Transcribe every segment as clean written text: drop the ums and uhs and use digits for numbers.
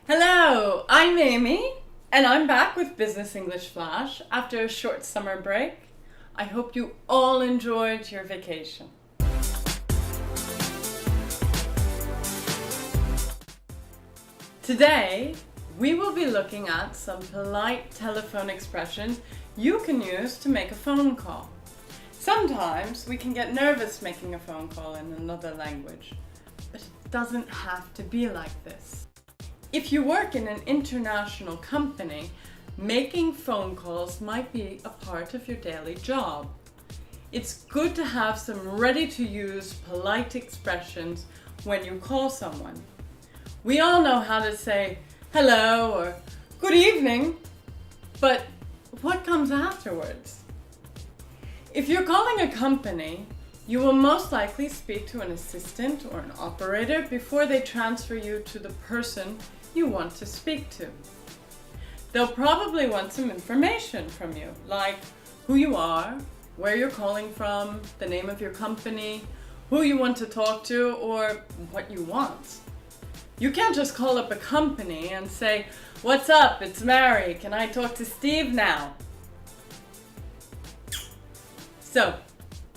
Hello, I'm Amy, and I'm back with Business English Flash after a short summer break. I hope you all enjoyed your vacation. Today, we will be looking at some polite telephone expressions you can use to make a phone call. Sometimes we can get nervous making a phone call in another language, but it doesn't have to be like this. If you work in an international company, making phone calls might be a part of your daily job. It's good to have some ready-to-use polite expressions when you call someone. We all know how to say hello or good evening, but what comes afterwards? If you're calling a company, you will most likely speak to an assistant or an operator before they transfer you to the person you want to speak to. They'll probably want some information from you, like who you are, where you're calling from, the name of your company, who you want to talk to, or what you want. You can't just call up a company and say, "What's up? It's Mary. Can I talk to Steve now?" So,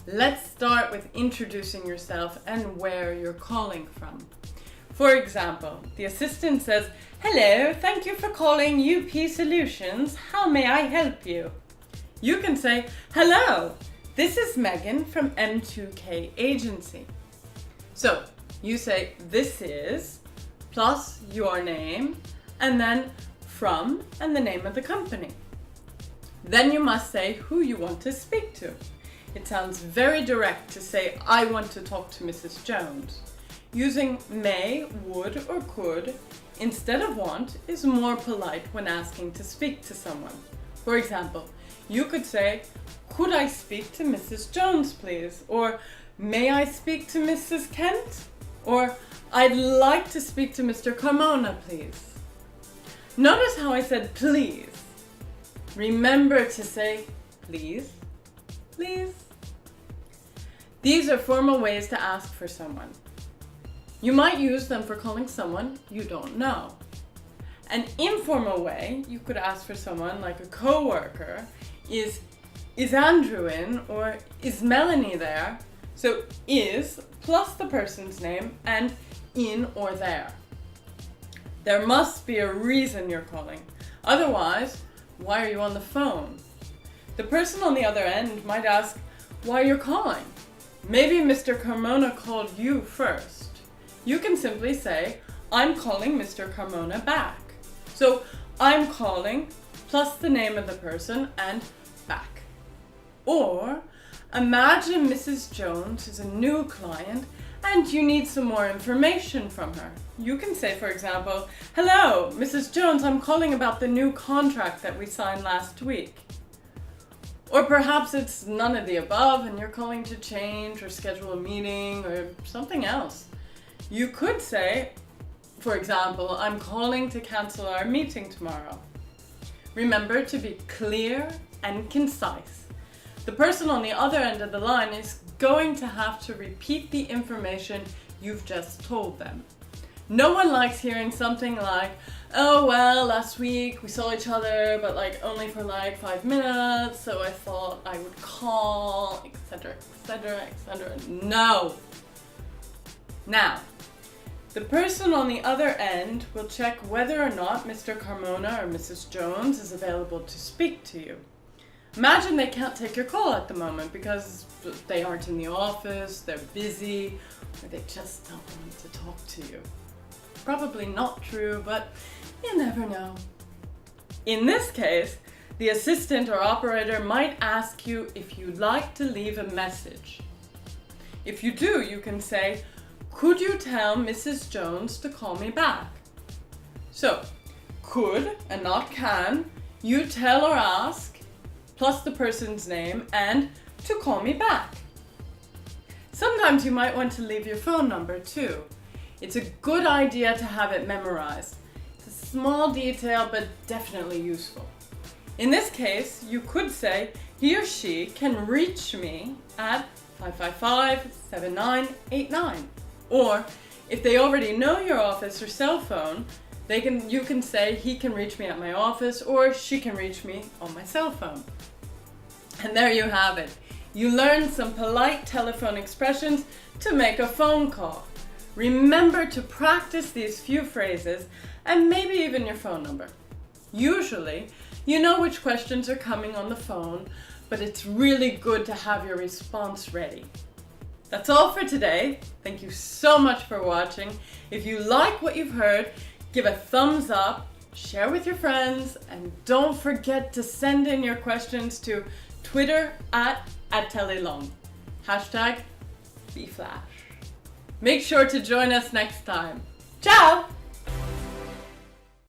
let's start with introducing yourself and where you're calling from. For example, the assistant says, "Hello, thank you for calling UP Solutions. How may I help you?" You can say, "Hello, this is Megan from M2K Agency." So, you say, "This is," plus your name, and then from and the name of the company. Then you must say who you want to speak to. It sounds very direct to say, "I want to talk to Mrs. Jones." Using may, would, or could instead of want is more polite when asking to speak to someone. For example, you could say, "Could I speak to Mrs. Jones, please?" Or, "May I speak to Mrs. Kent?" Or, "I'd like to speak to Mr. Carmona, please." Notice how I said please. Remember to say please, please. These are formal ways to ask for someone. You might use them for calling someone you don't know. An informal way you could ask for someone, like a coworker, is Andrew in, or is Melanie there? So is plus the person's name and in or there. There must be a reason you're calling. Otherwise, why are you on the phone? The person on the other end might ask why you're calling. Maybe Mr. Carmona called you first. You can simply say, "I'm calling Mr. Carmona back." So, I'm calling plus the name of the person and back. Or, imagine Mrs. Jones is a new client and you need some more information from her. You can say, for example, "Hello, Mrs. Jones, I'm calling about the new contract that we signed last week." Or perhaps it's none of the above and you're calling to change or schedule a meeting or something else. You could say, for example, "I'm calling to cancel our meeting tomorrow." Remember to be clear and concise. The person on the other end of the line is going to have to repeat the information you've just told them. No one likes hearing something like, "Oh well, last week we saw each other, but only for 5 minutes, so I thought I would call," etc., etc., etc. No! Now, the person on the other end will check whether or not Mr. Carmona or Mrs. Jones is available to speak to you. Imagine they can't take your call at the moment because they aren't in the office, they're busy, or they just don't want to talk to you. Probably not true, but you never know. In this case, the assistant or operator might ask you if you'd like to leave a message. If you do, you can say, "Could you tell Mrs. Jones to call me back?" So, could and not can, you tell or ask, plus the person's name and to call me back. Sometimes you might want to leave your phone number too. It's a good idea to have it memorized. It's a small detail, but definitely useful. In this case, you could say, "He or she can reach me at 555-7989. Or, if they already know your office or cell phone, You can say he can reach me at my office or she can reach me on my cell phone. And there you have it. You learned some polite telephone expressions to make a phone call. Remember to practice these few phrases and maybe even your phone number. Usually, you know which questions are coming on the phone, but it's really good to have your response ready. That's all for today. Thank you so much for watching. If you like what you've heard, give a thumbs up, share with your friends, and don't forget to send in your questions to Twitter at Telelangue. #BeFlash. Make sure to join us next time. Ciao!